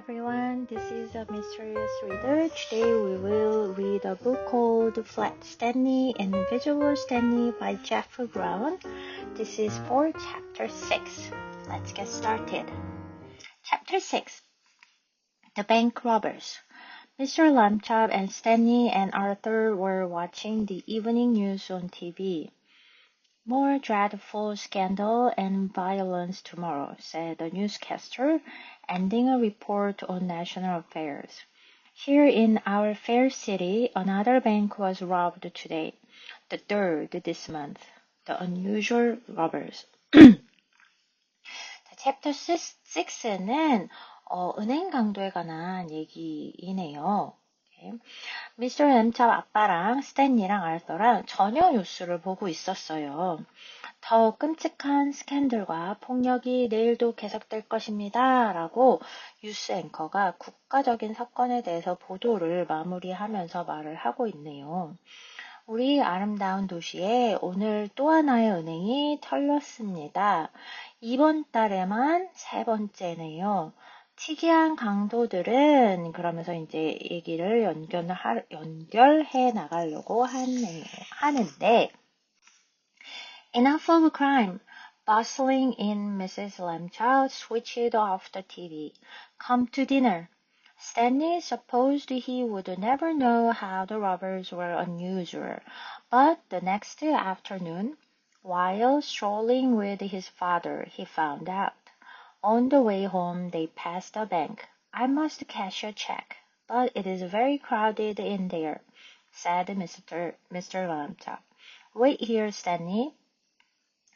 everyone, this is a mysterious reader. Today we will read a book called Flat Stanley and Invisible Stanley by Jeffrey Brown. This is for chapter 6. Let's get started. Chapter 6. The Bank Robbers. Mr. Lambchop and Stanley and Arthur were watching the evening news on TV. More dreadful scandal and violence tomorrow, said the newscaster, ending a report on national affairs. Here in our fair city, another bank was robbed today, the third this month. The unusual robbers. 챕터 6는 은행 강도에 관한 얘기이네요. 미스터 램찹 아빠랑 스탠리랑 알더랑 저녁 뉴스를 보고 있었어요. 더 끔찍한 스캔들과 폭력이 내일도 계속될 것입니다. 라고 뉴스 앵커가 국가적인 사건에 대해서 보도를 마무리하면서 말을 하고 있네요. 우리 아름다운 도시에 오늘 또 하나의 은행이 털렸습니다. 이번 달에만 3번째네요. 특이한 강도들은 그러면서 이제 얘기를 연결해 나가려고 하는데 Enough of crime. Bustling in, Mrs. Lambchild switched off the TV. Come to dinner. Stanley supposed he would never know how the robbers were unusual, but the next afternoon, while strolling with his father, he found out. On the way home, they passed a bank. I must cash a check, but it is very crowded in there, said Mr. Lambchop. Wait here, Stanley.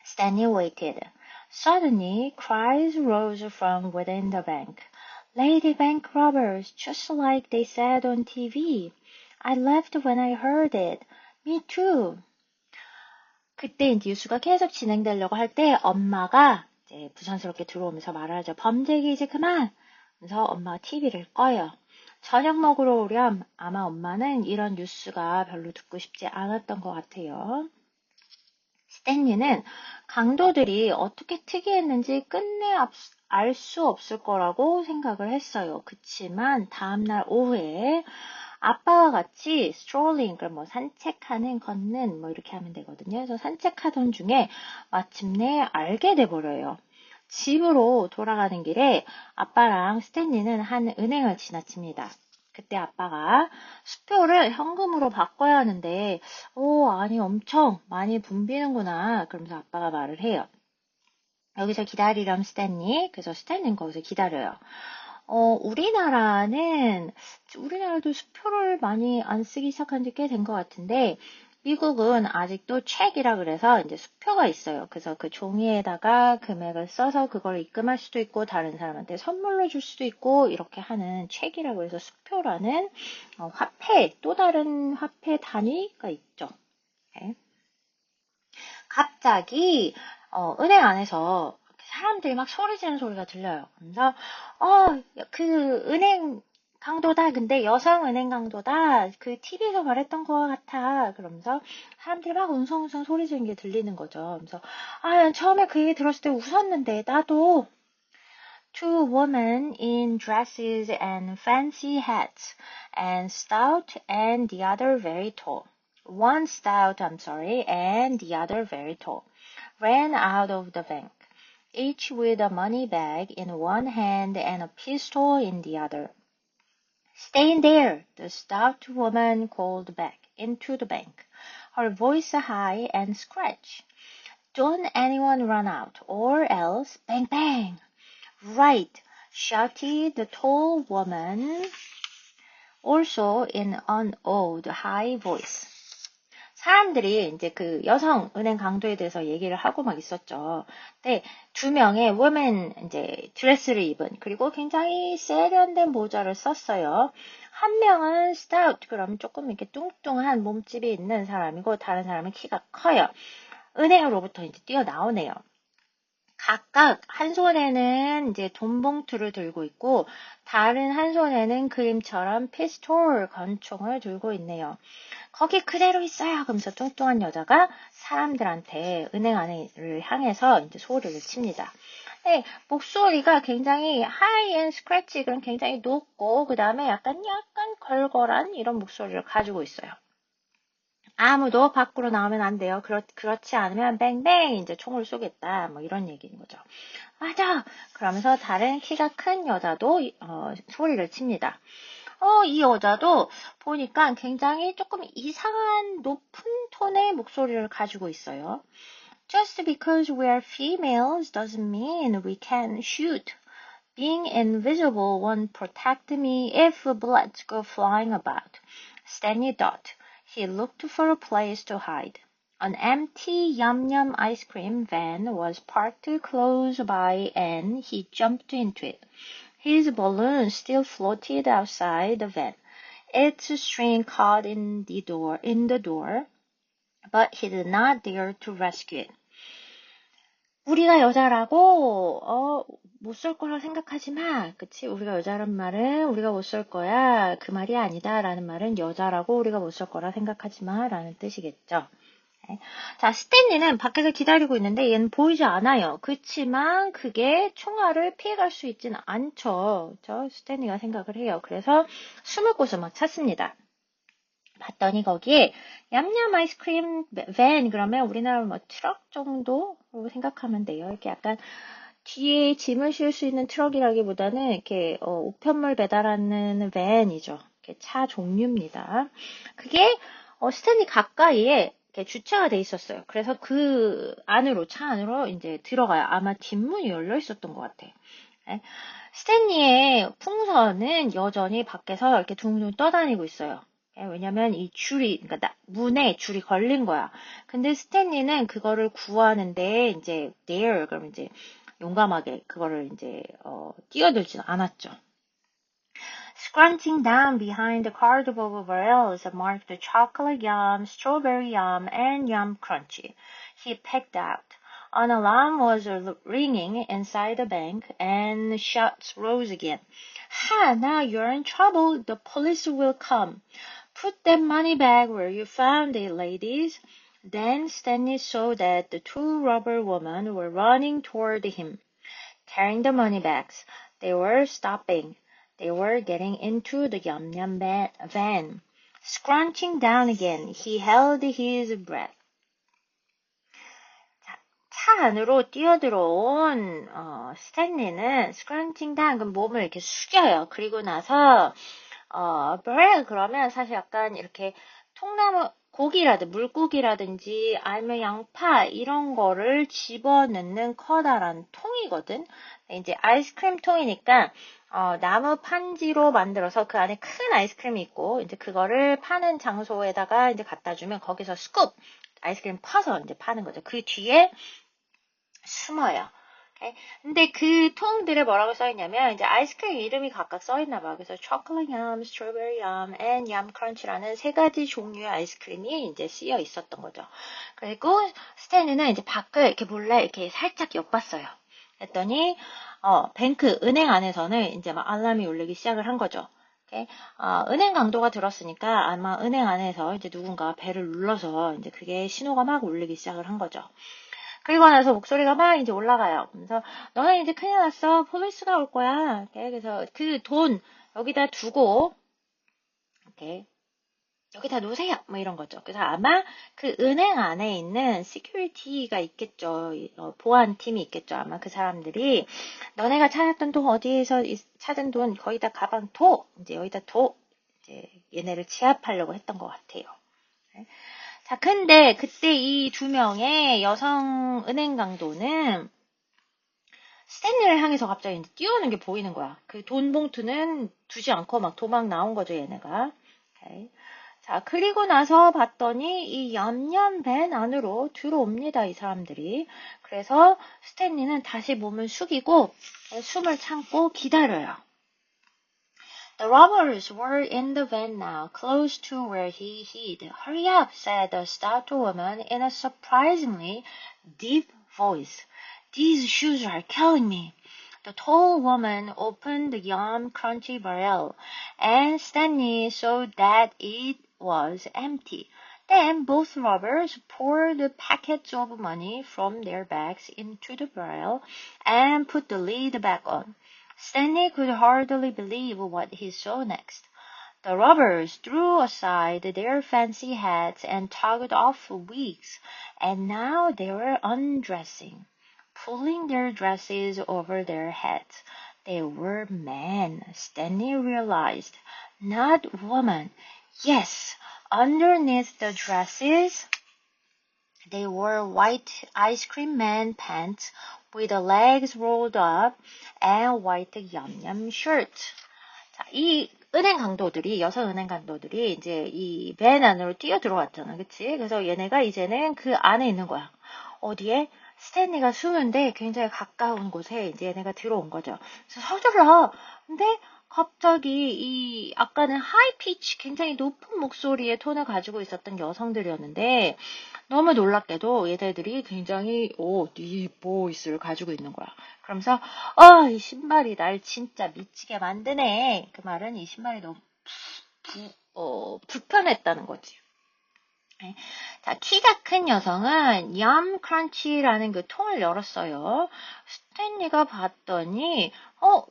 Stanley waited. Suddenly, cries rose from within the bank. Lady Bank robbers, just like they said on TV. I left when I heard it. Me too. 그때 이제 뉴스가 계속 진행되려고 할 때 엄마가 이제 부산스럽게 들어오면서 말하죠. 범죄기 이제 그만! 그래서 엄마가 TV를 꺼요. 저녁 먹으러 오렴. 아마 엄마는 이런 뉴스가 별로 듣고 싶지 않았던 것 같아요. 스탠리는 강도들이 어떻게 특이했는지 끝내 알 수 없을 거라고 생각을 했어요. 그치만 다음날 오후에 아빠와 같이 strolling, 그럼 산책하는, 걷는, 이렇게 하면 되거든요. 그래서 산책하던 중에 마침내 알게 돼버려요. 집으로 돌아가는 길에 아빠랑 스탠리는 한 은행을 지나칩니다. 그때 아빠가 수표를 현금으로 바꿔야 하는데, 아니 엄청 많이 붐비는구나. 그러면서 아빠가 말을 해요. 여기서 기다리렴 스탠리. 그래서 스탠리는 거기서 기다려요. 우리나라도 수표를 많이 안 쓰기 시작한 지 꽤 된 것 같은데, 미국은 아직도 책이라 그래서 이제 수표가 있어요. 그래서 그 종이에다가 금액을 써서 그걸 입금할 수도 있고, 다른 사람한테 선물로 줄 수도 있고, 이렇게 하는 책이라고 해서 수표라는 또 다른 화폐 단위가 있죠. 네. 갑자기 은행 안에서 사람들이 막 소리 지르는 소리가 들려요. 그래서 그 은행 강도다. 근데 여성 은행 강도다. 그 TV에서 말했던 것 같아. 그러면서 사람들이 막 웅성웅성 소리 지르는 게 들리는 거죠. 그래서 처음에 그 얘기 들었을 때 웃었는데 나도. Two women in dresses and fancy hats, and stout and the other very tall. One stout, and the other very tall, ran out of the bank, each with a money bag in one hand and a pistol in the other. Stay in there, the stout woman called back into the bank, her voice high and scratchy. Don't anyone run out, or else bang bang. Right, shouted the tall woman, also in an old high voice. 사람들이 이제 그 여성 은행 강도에 대해서 얘기를 하고 막 있었죠. 근데 2명의 women 이제 드레스를 입은, 그리고 굉장히 세련된 모자를 썼어요. 한 명은 stout, 그럼 조금 이렇게 뚱뚱한 몸집이 있는 사람이고, 다른 사람은 키가 커요. 은행으로부터 이제 뛰어나오네요. 각각 한 손에는 이제 돈 봉투를 들고 있고, 다른 한 손에는 그림처럼 피스톨, 권총을 들고 있네요. 거기 그대로 있어요. 그러면서 뚱뚱한 여자가 사람들한테 은행 안을 향해서 이제 소리를 칩니다. 네, 목소리가 굉장히 high and scratchy, 그럼 굉장히 높고, 그 다음에 약간 걸걸한 이런 목소리를 가지고 있어요. 아무도 밖으로 나오면 안 돼요. 그렇지 않으면 뱅뱅 이제 총을 쏘겠다. 뭐 이런 얘기인 거죠. 맞아! 그러면서 다른 키가 큰 여자도 소리를 칩니다. 이 여자도 보니까 굉장히 조금 이상한 높은 톤의 목소리를 가지고 있어요. Just because we're females doesn't mean we can shoot. Being invisible won't protect me if bullets go flying about. Stanley thought. He looked for a place to hide. An empty Yum Yum ice cream van was parked close by and he jumped into it. His balloon still floated outside the van. Its string caught in the door, but he did not dare to rescue it. 우리가 여자라고 못 쏠 거라 생각하지 마. 그치? 우리가 여자란 말은 우리가 못 쏠 거야. 그 말이 아니다. 라는 말은 여자라고 우리가 못 쏠 거라 생각하지 마. 라는 뜻이겠죠. 네. 자, 스탠리는 밖에서 기다리고 있는데 얘는 보이지 않아요. 그치만 그게 총알을 피해갈 수 있진 않죠. 스탠리가 생각을 해요. 그래서 숨을 곳을 막 찾습니다. 봤더니 거기에 얌얌 아이스크림 밴, 그러면 우리나라 뭐 트럭 정도로 생각하면 돼요. 이렇게 약간 뒤에 짐을 실 수 있는 트럭이라기보다는 이렇게 우편물 배달하는 밴이죠. 이렇게 차 종류입니다. 그게 스탠리 가까이에 이렇게 주차가 돼 있었어요. 그래서 그 안으로, 차 안으로 이제 들어가요. 아마 뒷문이 열려 있었던 것 같아요. 네. 스탠리의 풍선은 여전히 밖에서 이렇게 둥둥 떠다니고 있어요. 왜냐면 이 줄이, 그러니까 문에 줄이 걸린 거야. 근데 스탠리는 그거를 구하는데 이제 dare, 그럼 이제 용감하게 그거를 이제 뛰어들지는 않았죠. Scrunching down behind the cardboard barrels marked the chocolate yum, strawberry yum, and yum crunchy. He picked out. An alarm was ringing inside the bank, and shouts rose again. Ha! Now you're in trouble. The police will come. Put that money back where you found it, ladies. Then Stanley saw that the two robber women were running toward him, carrying the money bags. They were stopping. They were getting into the Yum Yum van. Scrunching down again, he held his breath. 차 안으로 뛰어들어온 스탠리는 scrunching down, 그럼 몸을 이렇게 숙여요. 그리고 나서 bread 그러면 사실 약간 이렇게 통나무 물고기라든지 아니면 양파 이런 거를 집어넣는 커다란 통이거든. 이제 아이스크림 통이니까 나무 판지로 만들어서 그 안에 큰 아이스크림이 있고 이제 그거를 파는 장소에다가 이제 갖다 주면 거기서 스쿱 아이스크림 퍼서 이제 파는 거죠. 그 뒤에 숨어요. 근데 그 통들에 뭐라고 써있냐면 이제 아이스크림 이름이 각각 써있나 봐요. 그래서 chocolate yum, strawberry yum, and yum crunch라는 세 가지 종류의 아이스크림이 이제 쓰여 있었던 거죠. 그리고 스탠리는 이제 밖을 이렇게 몰래 이렇게 살짝 엿봤어요. 했더니 은행 안에서는 이제 막 알람이 울리기 시작을 한 거죠. 은행 강도가 들었으니까 아마 은행 안에서 이제 누군가 벨을 눌러서 이제 그게 신호가 막 울리기 시작을 한 거죠. 그리고 나서 목소리가 막 이제 올라가요. 그래서 너네 이제 큰일 났어. 폴리스가 올 거야. 그래서 그 돈 여기다 두고 이렇게 여기다 놓으세요. 뭐 이런 거죠. 그래서 아마 그 은행 안에 있는 시큐리티가 있겠죠. 보안팀이 있겠죠. 아마 그 사람들이 너네가 찾았던 돈 어디에서 찾은 돈 거기다 가방 둬. 이제 여기다 둬. 이제 얘네를 취합하려고 했던 것 같아요. 자, 근데 그때 이 두 명의 여성 은행 강도는 스탠리를 향해서 갑자기 이제 뛰어오는 게 보이는 거야. 그 돈 봉투는 두지 않고 막 도망 나온 거죠, 얘네가. 오케이. 자, 그리고 나서 봤더니 이 얌얌 밴 안으로 들어옵니다, 이 사람들이. 그래서 스탠리는 다시 몸을 숙이고 숨을 참고 기다려요. The robbers were in the van now, close to where he hid. Hurry up, said the stout woman in a surprisingly deep voice. These shoes are killing me. The tall woman opened the yum crunchy barrel, and Stanley saw that it was empty. Then both robbers poured packets of money from their bags into the barrel and put the lid back on. Stanley could hardly believe what he saw next. The robbers threw aside their fancy hats and tugged off wigs, and now they were undressing, pulling their dresses over their heads. They were men, Stanley realized, not women. Yes, underneath the dresses, they wore white ice cream man pants with the legs rolled up and white yum-yum shirts. 자, 이 은행 강도들이, 여성 은행 강도들이 이제 이 밴 안으로 뛰어 들어왔잖아. 그치? 그래서 얘네가 이제는 그 안에 있는 거야. 어디에? 스탠리가 숨은데 굉장히 가까운 곳에 이제 얘네가 들어온 거죠. 그래서 서둘러. 근데 갑자기 이 아까는 하이 피치 굉장히 높은 목소리의 톤을 가지고 있었던 여성들이었는데 너무 놀랍게도 얘네들이 굉장히 딥 보이스를 가지고 있는 거야. 그러면서 이 신발이 날 진짜 미치게 만드네. 그 말은 이 신발이 너무 불편했다는 거지. 네. 자, 키가 큰 여성은 얌 크런치라는 그 통을 열었어요. 스탠리가 봤더니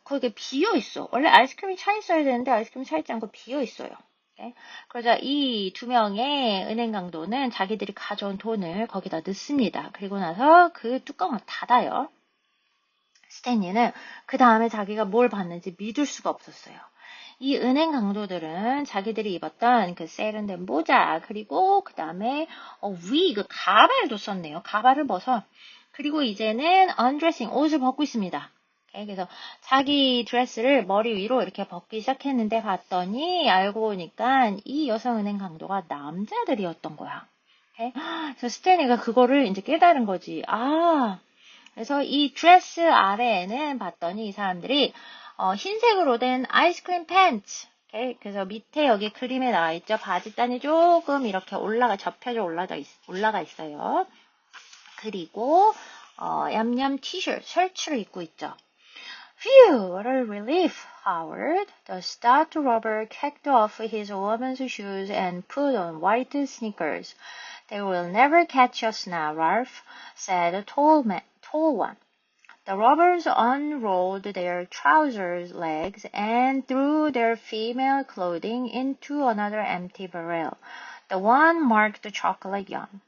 거기에 비어 있어. 원래 아이스크림이 차 있어야 되는데 아이스크림이 차 있지 않고 비어 있어요. 네. 그러자 이 두 명의 은행 강도는 자기들이 가져온 돈을 거기다 넣습니다. 그리고 나서 그 뚜껑을 닫아요. 스탠리는 그 다음에 자기가 뭘 봤는지 믿을 수가 없었어요. 이 은행 강도들은 자기들이 입었던 그 세련된 모자, 그리고 그 다음에 그 가발도 썼네요. 가발을 벗어. 그리고 이제는 undressing, 옷을 벗고 있습니다. 그래서 자기 드레스를 머리 위로 이렇게 벗기 시작했는데 봤더니 알고 보니까 이 여성 은행 강도가 남자들이었던 거야. 그래서 스탠리가 그거를 이제 깨달은 거지. 그래서 이 드레스 아래에는 봤더니 이 사람들이 흰색으로 된 아이스크림 팬츠. 그래서 밑에 여기 그림에 나와 있죠. 바지단이 조금 이렇게 접혀져 올라가 있어요. 그리고 얌얌 티셔츠, 셔츠를 입고 있죠. Phew, what a relief, Howard. The stout robber kicked off his woman's shoes and put on white sneakers. They will never catch us now, Ralph, said the tall one. The robbers unrolled their trousers legs and threw their female clothing into another empty barrel, the one marked chocolate yum.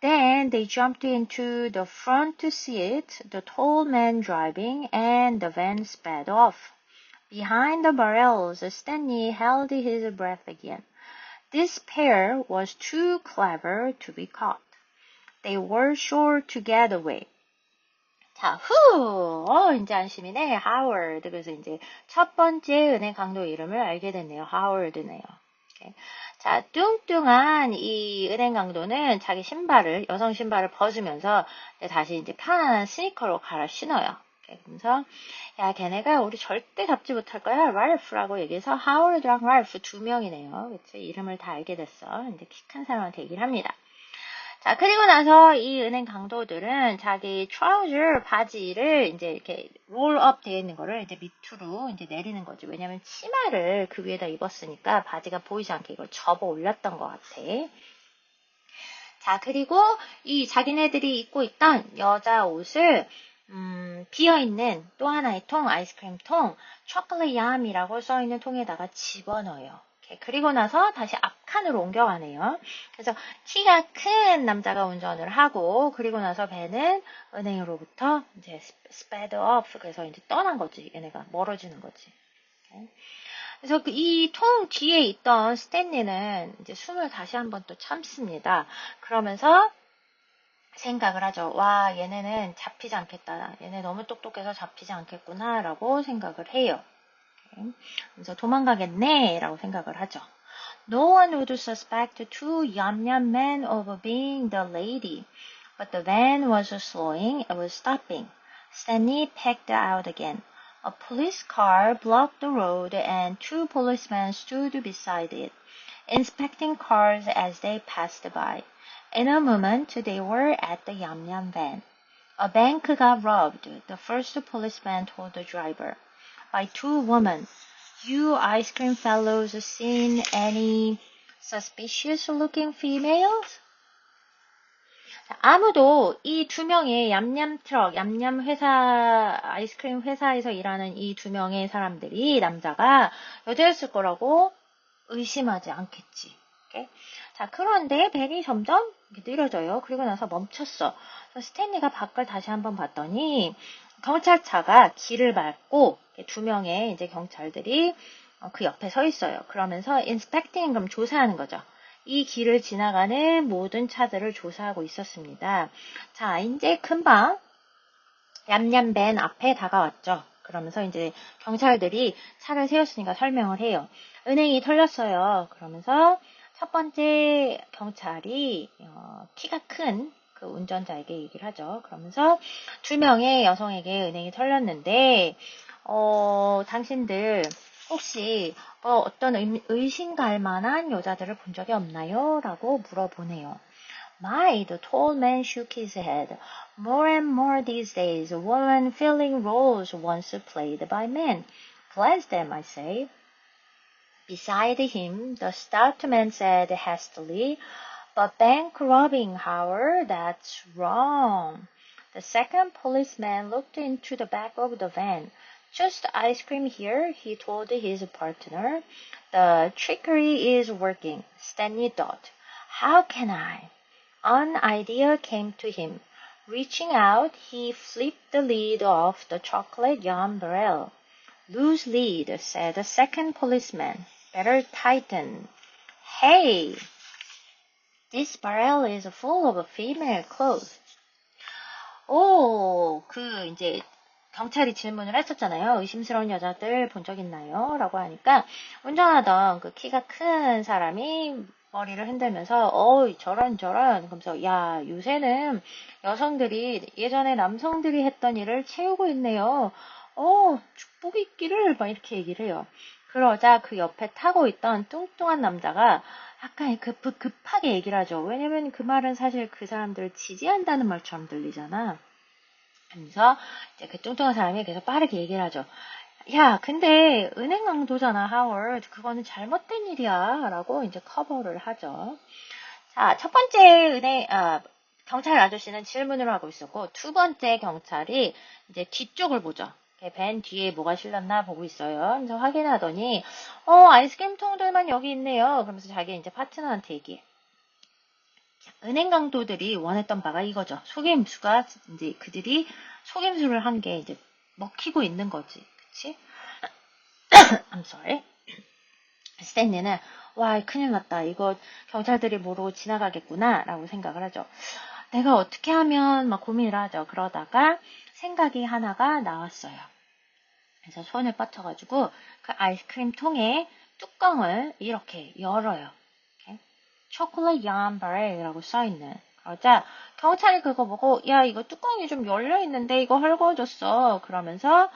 Then they jumped into the front seat, the tall man driving, and the van sped off. Behind the barrels, Stanley held his breath again. This pair was too clever to be caught. They were sure to get away. 자, 이제 안심이네. 하워드. 그래서 이제 첫 번째 은행 강도 이름을 알게 됐네요. 하워드네요. 자, 뚱뚱한 이 은행 강도는 자기 여성 신발을 벗으면서 다시 이제 편안한 스니커로 갈아 신어요. 그러면서, 야, 걔네가 우리 절대 잡지 못할 거야. 랄프라고 얘기해서 하워드랑 랄프 두 명이네요. 그쵸? 이름을 다 알게 됐어. 이제 키 큰 사람한테 얘기를 합니다. 자, 그리고 나서 이 은행 강도들은 자기 트라우저 바지를 이제 이렇게 롤업 되어 있는 거를 이제 밑으로 이제 내리는 거죠. 왜냐면 치마를 그 위에다 입었으니까 바지가 보이지 않게 이걸 접어 올렸던 것 같아. 자, 그리고 이 자기네들이 입고 있던 여자 옷을 비어있는 또 하나의 통, 아이스크림 통, 초콜릿 얌이라고 써있는 통에다가 집어넣어요. 그리고 나서 다시 앞칸으로 옮겨가네요. 그래서 키가 큰 남자가 운전을 하고, 그리고 나서 배는 은행으로부터 이제 sped off, 그래서 이제 떠난 거지. 얘네가 멀어지는 거지. 그래서 이 통 뒤에 있던 스탠리는 이제 숨을 다시 한번 또 참습니다. 그러면서 생각을 하죠. 와, 얘네는 잡히지 않겠다. 얘네 너무 똑똑해서 잡히지 않겠구나 라고 생각을 해요. 그래서 도망가겠네 라고 생각을 하죠. No one would suspect two yam-yam men of being the lady, but the van was slowing, it was stopping. Stanley pegged out again. A police car blocked the road and two policemen stood beside it, inspecting cars as they passed by. In a moment, they were at the yam-yam van. A bank got robbed, the first policeman told the driver. By two women. You ice cream fellows seen any suspicious looking females? 아무도 이 두 명의 얌얌 트럭, 얌얌 회사, 아이스크림 회사에서 일하는 이 두 명의 사람들이, 남자가 여자였을 거라고 의심하지 않겠지. 오케이? 자, 그런데 벤이 점점 느려져요. 그리고 나서 멈췄어. 그래서 스탠리가 밖을 다시 한번 봤더니 경찰차가 길을 막고 두 명의 이제 경찰들이 그 옆에 서 있어요. 그러면서 inspecting, 그럼 조사하는 거죠. 이 길을 지나가는 모든 차들을 조사하고 있었습니다. 자, 이제 금방 얌얌 벤 앞에 다가왔죠. 그러면서 이제 경찰들이 차를 세웠으니까 설명을 해요. 은행이 털렸어요. 그러면서 첫 번째 경찰이 키가 큰 그 운전자에게 얘기를 하죠. 그러면서 두 명의 여성에게 은행이 털렸는데 당신들 혹시 어떤 의심갈 만한 여자들을 본 적이 없나요? 라고 물어보네요. My, the tall man shook his head. More and more these days, women filling roles once played by men. Bless them, I say. Beside him, the stout man said hastily, But bank robbing, Howard, that's wrong. The second policeman looked into the back of the van. Just ice cream here, he told his partner. The trickery is working, Stanley thought. How can I? An idea came to him. Reaching out, he flipped the lid off the chocolate yum barrel. Loose lid, said the second policeman. Better tighten. Hey! This barrel is full of female clothes. 이제 경찰이 질문을 했었잖아요. 의심스러운 여자들 본 적 있나요? 라고 하니까 운전하던 그 키가 큰 사람이 머리를 흔들면서 저런 그러면서 야, 요새는 여성들이 예전에 남성들이 했던 일을 채우고 있네요. 축복이 있기를 막 이렇게 얘기를 해요. 그러자 그 옆에 타고 있던 뚱뚱한 남자가 약간 급하게 얘기를 하죠. 왜냐면 그 말은 사실 그 사람들을 지지한다는 말처럼 들리잖아. 그래서 이제 그 뚱뚱한 사람이 계속 빠르게 얘기를 하죠. 야, 근데 은행 강도잖아, 하워드. 그거는 잘못된 일이야. 라고 이제 커버를 하죠. 자, 첫 번째 경찰 아저씨는 질문을 하고 있었고, 두 번째 경찰이 이제 뒤쪽을 보죠. 밴 뒤에 뭐가 실렸나 보고 있어요. 그래서 확인하더니, 아이스크림 통들만 여기 있네요. 그러면서 자기 이제 파트너한테 얘기해. 은행 강도들이 원했던 바가 이거죠. 속임수가 이제 그들이 속임수를 한 게 이제 먹히고 있는 거지. 그치? I'm sorry. 스탠리는 와, 큰일 났다. 이거 경찰들이 모르고 지나가겠구나 라고 생각을 하죠. 내가 어떻게 하면 막 고민을 하죠. 그러다가 생각이 하나가 나왔어요. 그래서 손을 뻗쳐가지고 그 아이스크림 통에 뚜껑을 이렇게 열어요. 초콜릿 얌 바렐이라고 써있는. 그러자 경찰이 그거 보고 야, 이거 뚜껑이 좀 열려있는데 이거 헐거워졌어. 그러면서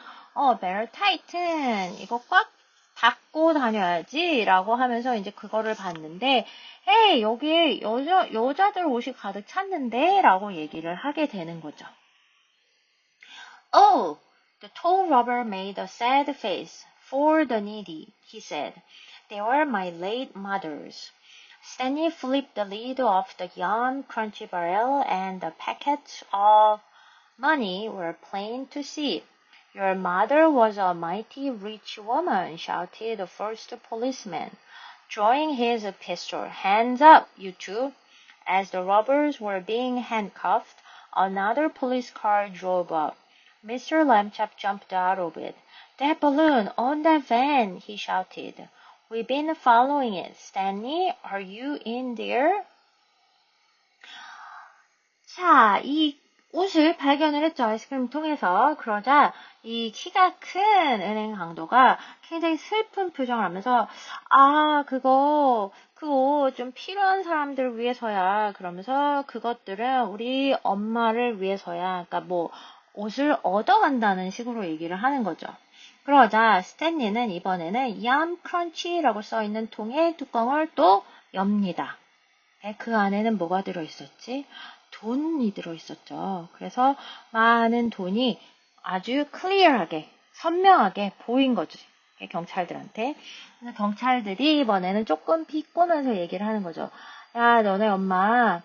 better tighten, 이거 꽉 닫고 다녀야지 라고 하면서 이제 그거를 봤는데 헤이, 여기 여자들 옷이 가득 찼는데 라고 얘기를 하게 되는 거죠. Oh, the tall robber made a sad face. For the needy, he said. They were my late mothers. Stanley flipped the lid off the Yum Crunchy barrel and the packets of money were plain to see. Your mother was a mighty rich woman, shouted the first policeman, drawing his pistol. Hands up, you two. As the robbers were being handcuffed, another police car drove up. Mr. Lambchop jumped out of it. That balloon on that van, he shouted. We've been following it. Stanley, are you in there? 자, 이 옷을 발견을 했죠. 아이스크림 통해서. 그러자 이 키가 큰 은행 강도가 굉장히 슬픈 표정을 하면서 그거 좀 필요한 사람들을 위해서야. 그러면서 그것들은 우리 엄마를 위해서야. 그러니까 뭐 옷을 얻어간다는 식으로 얘기를 하는 거죠. 그러자 스탠리는 이번에는 얌 크런치라고 써있는 통의 뚜껑을 또 엽니다. 그 안에는 뭐가 들어있었지? 돈이 들어있었죠. 그래서 많은 돈이 아주 클리어하게, 선명하게 보인 거지. 경찰들한테. 그래서 경찰들이 이번에는 조금 비꼬면서 얘기를 하는 거죠. 야, 너네 엄마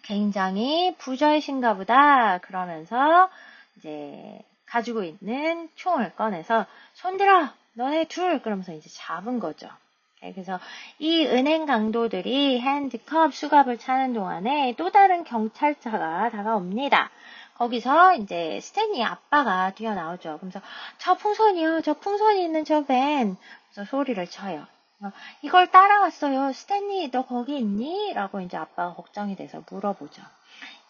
굉장히 부자이신가 보다. 그러면서 이제 가지고 있는 총을 꺼내서 손들어! 너네 둘! 그러면서 이제 잡은 거죠. 그래서 이 은행 강도들이 핸드컵 수갑을 차는 동안에 또 다른 경찰차가 다가옵니다. 거기서 이제 스탠리 아빠가 뛰어나오죠. 그래서 저 풍선이요. 저 풍선이 있는 저 밴. 그래서 소리를 쳐요. 이걸 따라왔어요. 스탠리, 너 거기 있니? 라고 이제 아빠가 걱정이 돼서 물어보죠.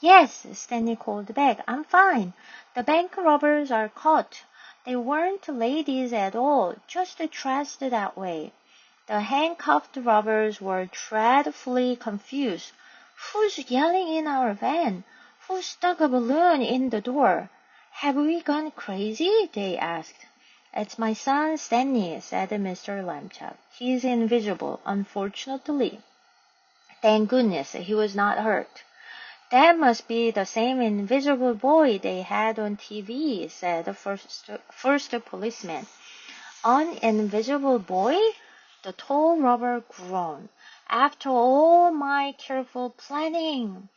Yes, Stanley called back. I'm fine. The bank robbers are caught. They weren't ladies at all, just dressed that way. The handcuffed robbers were dreadfully confused. Who's yelling in our van? Who stuck a balloon in the door? Have we gone crazy? They asked. It's my son Stanley, said Mr. Lambchop. He's invisible, unfortunately. Thank goodness he was not hurt. That must be the same invisible boy they had on TV, said the first policeman. An invisible boy? The tall robber groaned. After all my careful planning.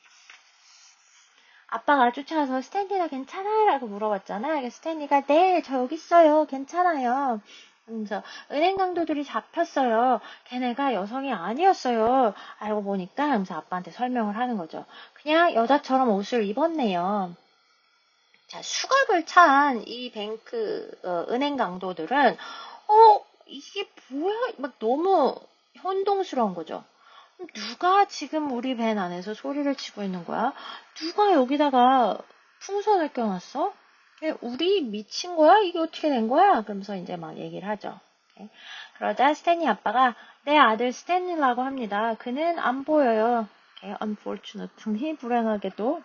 아빠가 쫓아와서 스탠리가 괜찮아? 라고 물어봤잖아. 그래서 스탠리가 네, 저 여기 있어요. 괜찮아요. 그래서 은행 강도들이 잡혔어요. 걔네가 여성이 아니었어요. 알고 보니까 그래서 아빠한테 설명을 하는 거죠. 그냥 여자처럼 옷을 입었네요. 자, 수갑을 찬 이 은행 강도들은 이게 뭐야? 막 너무 혼동스러운 거죠. 누가 지금 우리 밴 안에서 소리를 치고 있는 거야? 누가 여기다가 풍선을 껴놨어? 우리 미친 거야? 이게 어떻게 된 거야? 그러면서 이제 막 얘기를 하죠. 그러자 스탠리 아빠가 내 아들 스탠리라고 합니다. 그는 안 보여요. unfortunately, 불행하게도.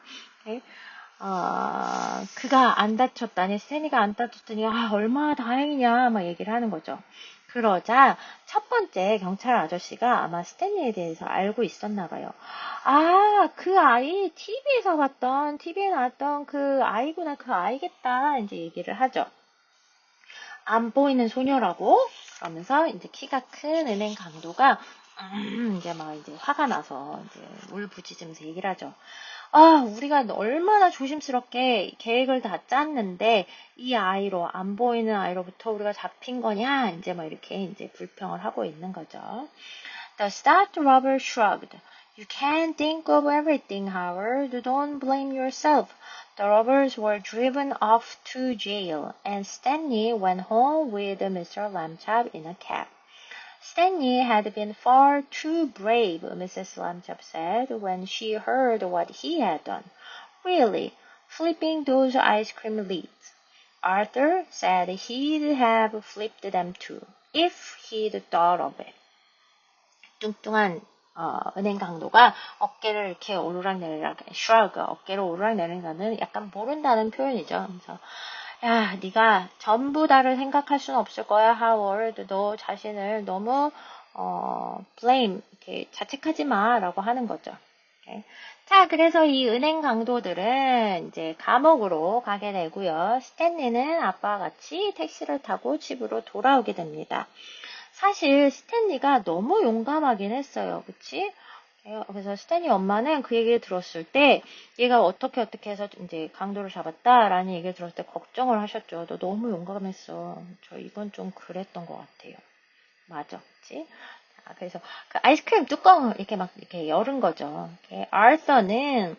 그가 안 다쳤다니, 스탠리가 안 다쳤더니, 얼마나 다행이냐, 막 얘기를 하는 거죠. 그러자 첫 번째 경찰 아저씨가 아마 스탠리에 대해서 알고 있었나 봐요. 그 아이 TV에 나왔던 그 아이구나, 그 아이겠다, 이제 얘기를 하죠. 안 보이는 소녀라고? 그러면서 이제 키가 큰 은행 강도가 이제 막 이제 화가 나서 이제 울부짖으면서 얘기를 하죠. 우리가 얼마나 조심스럽게 계획을 다 짰는데 이 아이로 안 보이는 아이로부터 우리가 잡힌 거냐? 이제 막 이렇게 이제 불평을 하고 있는 거죠. The stout robber shrugged. You can't think of everything, Howard. Don't blame yourself. The robbers were driven off to jail, and Stanley went home with Mr. Lambchop in a cab. Stanley had been far too brave, Mrs. Lambchop said, when she heard what he had done. Really, flipping those ice cream lids. Arthur said he'd have flipped them too, if he'd thought of it. 뚱뚱한 은행 강도가 어깨를 이렇게 오르락내리락, shrug, 어깨를 오르락내리락하는 약간 모른다는 표현이죠. 그래서 야, 네가 전부 다를 생각할 수는 없을 거야, 하워드. 너 자신을 너무 blame, 이렇게 자책하지 마라고 하는 거죠. 오케이. 자, 그래서 이 은행 강도들은 이제 감옥으로 가게 되고요. 스탠리는 아빠와 같이 택시를 타고 집으로 돌아오게 됩니다. 사실 스탠리가 너무 용감하긴 했어요. 그치? 그래서 스탠리 엄마는 그 얘기를 들었을 때 얘가 어떻게 해서 이제 강도를 잡았다라는 얘기를 들었을 때 걱정을 하셨죠. 너 너무 용감했어. 저 이건 좀 그랬던 것 같아요. 맞아. 그치? 자, 그래서 그 아이스크림 뚜껑을 이렇게 막 이렇게 열은 거죠. 아서는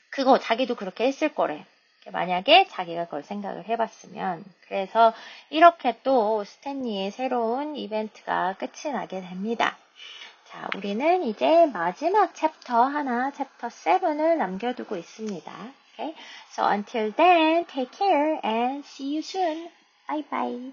그거 자기도 그렇게 했을 거래. 만약에 자기가 그걸 생각을 해봤으면. 그래서 이렇게 또 스탠리의 새로운 이벤트가 끝이 나게 됩니다. 자, 우리는 이제 마지막 챕터 하나, 챕터 7을 남겨두고 있습니다. Okay? So until then, take care and see you soon. Bye bye.